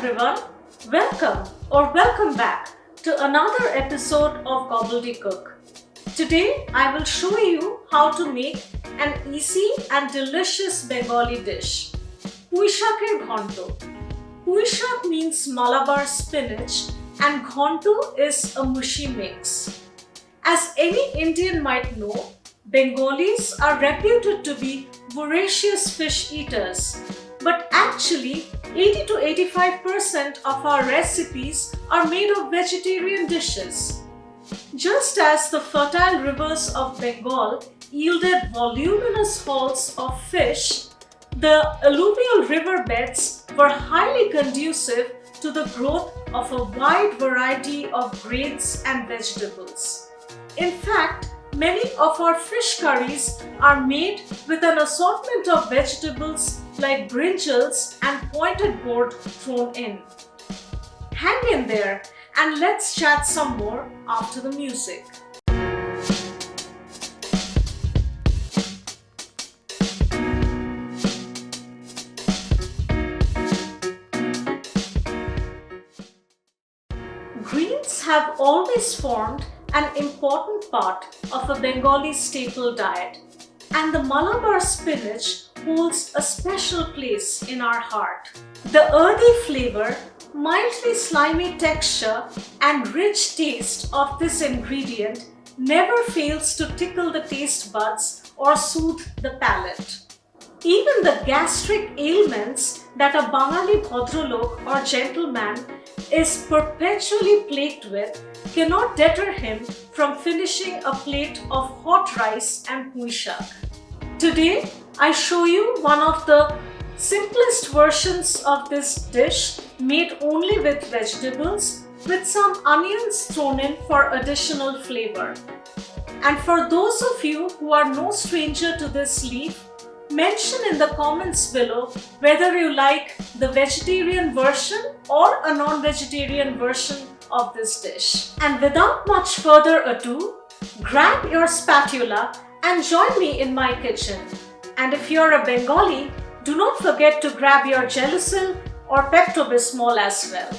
everyone, welcome back to another episode of Gobbledycook. Today I will show you how to make an easy and delicious Bengali dish, Pui Ghonto. Pui means Malabar spinach and Ghonto is a mushy mix. As any Indian might know, Bengalis are reputed to be voracious fish eaters, but actually 80 to 85% of our recipes are made of vegetarian dishes. Just as the fertile rivers of Bengal yielded voluminous hauls of fish, the alluvial riverbeds were highly conducive to the growth of a wide variety of grains and vegetables. In fact, many of our fish curries are made with an assortment of vegetables like brinjals and pointed gourd thrown in. Hang in there and let's chat some more after the music. Greens have always formed an important part of a Bengali staple diet, and the Malabar spinach holds a special place in our heart. The earthy flavor, mildly slimy texture, and rich taste of this ingredient never fails to tickle the taste buds or soothe the palate. Even the gastric ailments that a Bengali bhadralok or gentleman is perpetually plagued with cannot deter him from finishing a plate of hot rice and pui shak. Today, I show you one of the simplest versions of this dish made only with vegetables with some onions thrown in for additional flavor. And for those of you who are no stranger to this leaf, mention in the comments below whether you like the vegetarian version or a non-vegetarian version of this dish. And without much further ado, grab your spatula and join me in my kitchen. And if you're a Bengali, do not forget to grab your gelusil or Pepto-Bismol as well.